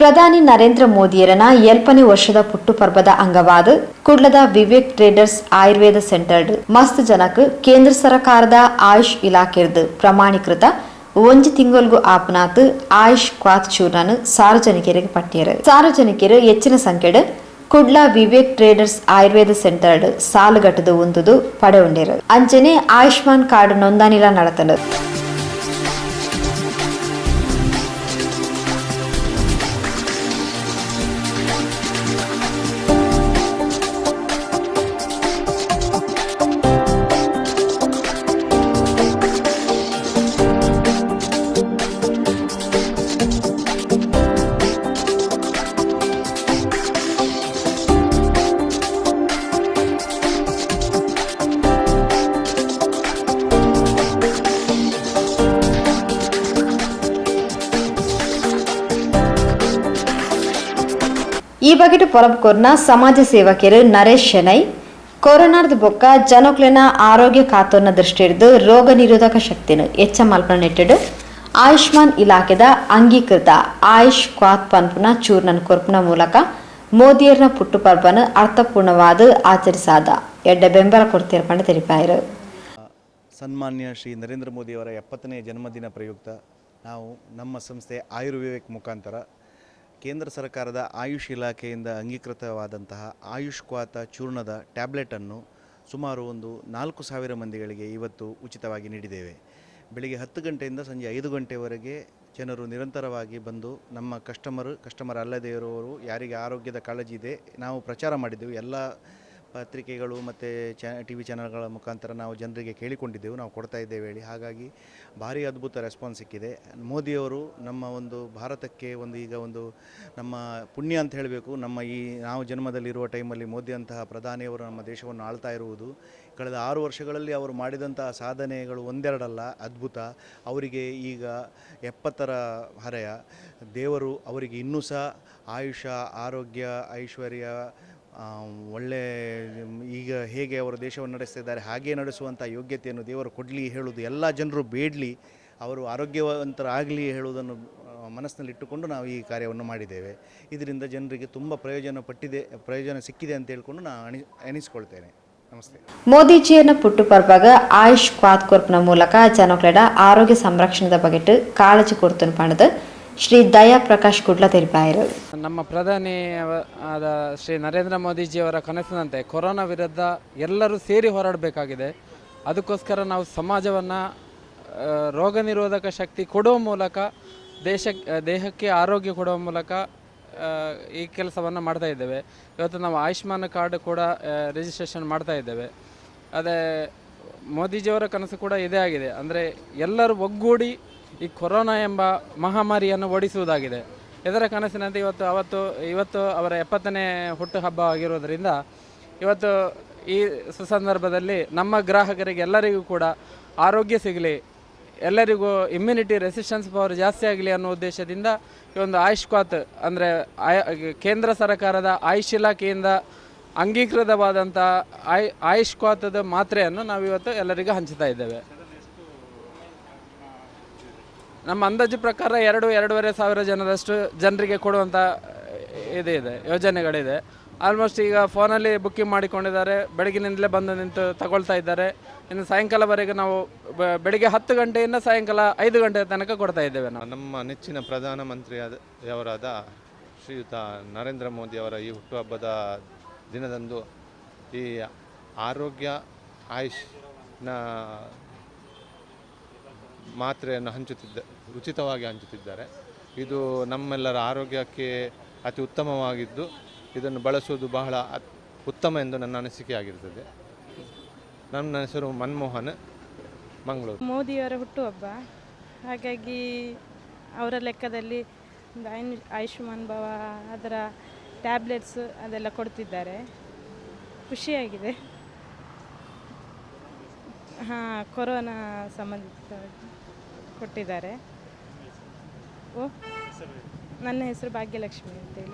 ಪ್ರಧಾನಿ ನರೇಂದ್ರ ಮೋದಿಯರನ 7ನೇ ವರ್ಷದ ಪುಟ್ಟುಪರ್ವದ ಅಂಗವಾದ ಕುಡ್ಲದ ವಿವೇಕ್ ಟ್ರೇಡರ್ಸ್ ಆಯುರ್ವೇದ ಸೆಂಟರ್ಡ್ ಮಸ್ತ್ ಜನಕ್ ಕೇಂದ್ರ ಸರ್ಕಾರದ ಆಯುಷ್ ಇಲಾಖೆರ್ದು ಪ್ರಮಾಣೀಕೃತ ಒಂಜಿ ತಿಂಗೊಲ್ಗು ಆಪನಾತ್ ಆಯುಷ್ ಕ್ವಾತ್ ಚೂರ್ನನ್ ಸಾರ್ವಜನಿಕರಿಗೆ ಪಟ್ಟಿಯರು. ಸಾರ್ವಜನಿಕರು ಹೆಚ್ಚಿನ ಸಂಖ್ಯೆಡ್ ಕುಡ್ಲ ವಿವೇಕ್ ಟ್ರೇಡರ್ಸ್ ಆಯುರ್ವೇದ ಸೆಂಟರ್ಡ್ ಸಾಲುಗಟ್ಟದು ಉಂದುದು ಪಡೆ ಉಂಡೇರು. ಅಂಚನೆ ಆಯುಷ್ಮಾನ್ ಕಾರ್ಡ್ ನೋಂದಣಿಲ ನಡತಲು. ಈ ಬಗೆಟ್ ಪೊರಬ್ಕೊರ್ನ ಸಮಾಜ ಸೇವಕರು ನರೇಶ್ ಶೆಣೈ ಕೊರೋನಾದ ಬೊಕ್ಕ ಜನಕ್ಲೆನ ಆರೋಗ್ಯ ಕಾತೋರ್ನ ದೃಷ್ಟಿಡ್ದು ರೋಗ ನಿರೋಧಕ ಶಕ್ತಿನ ಹೆಚ್ಚ ಮಲ್ಪನ ನೆಟ್ಟಿಡು ಆಯುಷ್ಮಾನ್ ಇಲಾಖೆದ ಅಂಗೀಕೃತ ಆಯುಷ್ ಕ್ವಾತ್ ಪನ್ಪುನ ಚೂರ್ನನ್ ಕೊರ್ಪುನ ಮೂಲಕ ಮೋದಿಯರ್ನ ಪುಟ್ಟುಪರ್ವನ ಅರ್ಥಪೂರ್ಣವಾದ ಆಚರಿಸಾದ ಎಡ್ಡ ಬೆಂಬಲ ಕೊಡ್ತಿರ್ಪಂಡ ತಿಳಿಪಾಯಿರು. ಸನ್ಮಾನ್ಯ ಶ್ರೀ ನರೇಂದ್ರ ಮೋದಿಯವರ 70ನೇ ಜನ್ಮದಿನ ಪ್ರಯುಕ್ತ ನಾವು ನಮ್ಮ ಸಂಸ್ಥೆ ಆಯುರ್ವೇದಿಕ್ ಮುಖಾಂತರ ಕೇಂದ್ರ ಸರ್ಕಾರದ ಆಯುಷ್ ಇಲಾಖೆಯಿಂದ ಅಂಗೀಕೃತವಾದಂತಹ ಆಯುಷ್ ಕ್ವಾತ ಚೂರ್ಣದ ಟ್ಯಾಬ್ಲೆಟನ್ನು ಸುಮಾರು ಒಂದು 4,000 ಮಂದಿಗಳಿಗೆ ಇವತ್ತು ಉಚಿತವಾಗಿ ನೀಡಿದ್ದೇವೆ. ಬೆಳಿಗ್ಗೆ 10 ಗಂಟೆಯಿಂದ ಸಂಜೆ 5 ಗಂಟೆವರೆಗೆ ಜನರು ನಿರಂತರವಾಗಿ ಬಂದು ನಮ್ಮ ಕಸ್ಟಮರ್ ಅಲ್ಲದೇ ಇರುವವರು ಯಾರಿಗೆ ಆರೋಗ್ಯದ ಕಾಳಜಿ ಇದೆ ನಾವು ಪ್ರಚಾರ ಮಾಡಿದ್ದೆವು. ಎಲ್ಲ ಪತ್ರಿಕೆಗಳು ಮತ್ತು TV ಚಾನಲ್ಗಳ ಮುಖಾಂತರ ನಾವು ಜನರಿಗೆ ಕೇಳಿಕೊಂಡಿದ್ದೆವು, ನಾವು ಕೊಡ್ತಾ ಇದ್ದೇವೆ ಹೇಳಿ. ಹಾಗಾಗಿ ಭಾರಿ ಅದ್ಭುತ ರೆಸ್ಪಾನ್ಸ್ ಸಿಕ್ಕಿದೆ. ಮೋದಿಯವರು ನಮ್ಮ ಒಂದು ಭಾರತಕ್ಕೆ ಈಗ ನಮ್ಮ ಪುಣ್ಯ ಅಂತ ಹೇಳಬೇಕು. ನಾವು ಜನ್ಮದಲ್ಲಿರುವ ಟೈಮಲ್ಲಿ ಮೋದಿ ಅಂತಹ ಪ್ರಧಾನಿಯವರು ನಮ್ಮ ದೇಶವನ್ನು ಆಳ್ತಾ ಇರುವುದು. ಕಳೆದ 6 ವರ್ಷಗಳಲ್ಲಿ ಅವರು ಮಾಡಿದಂತಹ ಸಾಧನೆಗಳು ಒಂದೆರಡಲ್ಲ, ಅದ್ಭುತ. ಅವರಿಗೆ ಈಗ 70ರ ಹರೆಯ. ದೇವರು ಅವರಿಗೆ ಇನ್ನೂ ಸಹ ಆಯುಷ, ಆರೋಗ್ಯ, ಐಶ್ವರ್ಯ, ಒಳ್ಳೆ ಈಗ ಹೇಗೆ ಅವರು ದೇಶವನ್ನು ನಡೆಸ್ತಿದ್ದಾರೆ ಹಾಗೇ ನಡೆಸುವಂಥ ಯೋಗ್ಯತೆಯನ್ನು ದೇವರು ಕೊಡಲಿ ಹೇಳುವುದು, ಎಲ್ಲ ಜನರು ಬೇಡಲಿ, ಅವರು ಆರೋಗ್ಯವಂತರಾಗಲಿ ಹೇಳುವುದನ್ನು ಮನಸ್ಸಿನಲ್ಲಿಟ್ಟುಕೊಂಡು ನಾವು ಈ ಕಾರ್ಯವನ್ನು ಮಾಡಿದ್ದೇವೆ. ಇದರಿಂದ ಜನರಿಗೆ ತುಂಬ ಪ್ರಯೋಜನ ಸಿಕ್ಕಿದೆ ಅಂತ ಹೇಳ್ಕೊಂಡು ನಾನು ಎನಿಸ್ಕೊಳ್ತೇನೆ. ನಮಸ್ತೆ. ಮೋದಿಜಿಯನ್ನ ಪುಟ್ಟುಪರ್ವಾಗ ಆಯುಷ್ ಕ್ವಾತ್ ಕೊರ್ಪನ ಮೂಲಕ ಜನಕ್ಲೆಡ ಆರೋಗ್ಯ ಸಂರಕ್ಷಣದ ಬಗೆಟ್ ಕಾಳಜಿ ಕೊಡ್ತನು ಪಣದ ಶ್ರೀ ದಯಾ ಪ್ರಕಾಶ್ ಕುಡ್ಲ ತಿಳಿಪಾಯಿರು. ನಮ್ಮ ಪ್ರಧಾನಿ ಆದ ಶ್ರೀ ನರೇಂದ್ರ ಮೋದಿಜಿಯವರ ಕನಸಿನಂತೆ ಕೊರೋನಾ ವಿರುದ್ಧ ಎಲ್ಲರೂ ಸೇರಿ ಹೋರಾಡಬೇಕಾಗಿದೆ. ಅದಕ್ಕೋಸ್ಕರ ನಾವು ಸಮಾಜವನ್ನು ರೋಗ ನಿರೋಧಕ ಶಕ್ತಿ ಕೊಡುವ ಮೂಲಕ ದೇಹಕ್ಕೆ ಆರೋಗ್ಯ ಕೊಡುವ ಮೂಲಕ ಈ ಕೆಲಸವನ್ನು ಮಾಡ್ತಾ ಇದ್ದೇವೆ. ಇವತ್ತು ನಾವು ಆಯುಷ್ಮಾನ್ ಕಾರ್ಡ್ ಕೂಡ ರಿಜಿಸ್ಟ್ರೇಷನ್ ಮಾಡ್ತಾ ಇದ್ದೇವೆ. ಅದೇ ಮೋದಿಜಿಯವರ ಕನಸು ಕೂಡ ಇದೇ ಆಗಿದೆ, ಅಂದರೆ ಎಲ್ಲರೂ ಒಗ್ಗೂಡಿ ಈ ಕೊರೋನಾ ಎಂಬ ಮಹಾಮಾರಿಯನ್ನು ಓಡಿಸುವುದಾಗಿದೆ. ಇದರ ಕನಸಿನಂತೆ ಇವತ್ತು ಅವರ 70ನೇ ಹುಟ್ಟುಹಬ್ಬ ಆಗಿರೋದರಿಂದ ಇವತ್ತು ಈ ಸುಸಂದರ್ಭದಲ್ಲಿ ನಮ್ಮ ಗ್ರಾಹಕರಿಗೆ ಎಲ್ಲರಿಗೂ ಕೂಡ ಆರೋಗ್ಯ ಸಿಗಲಿ, ಎಲ್ಲರಿಗೂ ಇಮ್ಯುನಿಟಿ ರೆಸಿಸ್ಟೆನ್ಸ್ ಪವರ್ ಜಾಸ್ತಿ ಆಗಲಿ ಅನ್ನೋ ಉದ್ದೇಶದಿಂದ ಈ ಒಂದು ಆಯುಷ್ ಕ್ವಾತ್ ಅಂದರೆ ಕೇಂದ್ರ ಸರ್ಕಾರದ ಆಯುಷ್ ಇಲಾಖೆಯಿಂದ ಅಂಗೀಕೃತವಾದಂಥ ಆಯುಷ್ ಕ್ವಾತದ ಮಾತ್ರೆಯನ್ನು ನಾವಿವತ್ತು ಎಲ್ಲರಿಗೂ ಹಂಚ್ತಾ ಇದ್ದೇವೆ. ನಮ್ಮ ಅಂದಾಜು ಪ್ರಕಾರ 2-2.5 ಸಾವಿರ ಜನರಿಗೆ ಕೊಡುವಂಥ ಇದೆ ಯೋಜನೆಗಳಿದೆ. ಆಲ್ಮೋಸ್ಟ್ ಈಗ ಫೋನಲ್ಲಿ ಬುಕ್ಕಿಂಗ್ ಮಾಡಿಕೊಂಡಿದ್ದಾರೆ, ಬೆಳಗಿನಿಂದಲೇ ಬಂದು ನಿಂತು ತಗೊಳ್ತಾ ಇದ್ದಾರೆ. ಇನ್ನು ಸಾಯಂಕಾಲವರೆಗೆ ನಾವು ಬೆಳಿಗ್ಗೆ 10 ಗಂಟೆಯಿಂದ ಸಾಯಂಕಾಲ 5 ಗಂಟೆ ತನಕ ಕೊಡ್ತಾ ಇದ್ದೇವೆ. ನಮ್ಮ ನೆಚ್ಚಿನ ಪ್ರಧಾನಮಂತ್ರಿಯವರಾದ ಶ್ರೀಯುತ ನರೇಂದ್ರ ಮೋದಿಯವರ ಈ ಹುಟ್ಟುಹಬ್ಬದ ದಿನದಂದು ಈ ಆರೋಗ್ಯ ಆಯುಷ್ನ ಮಾತ್ರೆಯನ್ನು ಉಚಿತವಾಗಿ ಹಂಚುತ್ತಿದ್ದಾರೆ. ಇದು ನಮ್ಮೆಲ್ಲರ ಆರೋಗ್ಯಕ್ಕೆ ಅತಿ ಉತ್ತಮವಾಗಿದ್ದು ಇದನ್ನು ಬಳಸುವುದು ಬಹಳ ಉತ್ತಮ ಎಂದು ನನ್ನ ಅನಿಸಿಕೆ ಆಗಿರುತ್ತದೆ. ನನ್ನ ಹೆಸರು ಮನ್ಮೋಹನ್, ಮಂಗಳೂರು. ಮೋದಿಯವರ ಹುಟ್ಟುಹಬ್ಬ, ಹಾಗಾಗಿ ಅವರ ಲೆಕ್ಕದಲ್ಲಿ ಆಯುಷ್ಮಾನ್ ಭವ ಅದರ ಟ್ಯಾಬ್ಲೆಟ್ಸ್ ಅದೆಲ್ಲ ಕೊಡ್ತಿದ್ದಾರೆ. ಖುಷಿಯಾಗಿದೆ. ಕೊರೋನಾ ಸಂಬಂಧಿತವಾಗಿ ಕೊಟ್ಟಿದ್ದಾರೆ. ನನ್ನ ಹೆಸರು ಭಾಗ್ಯಲಕ್ಷ್ಮಿ ಅಂತೇಳಿ.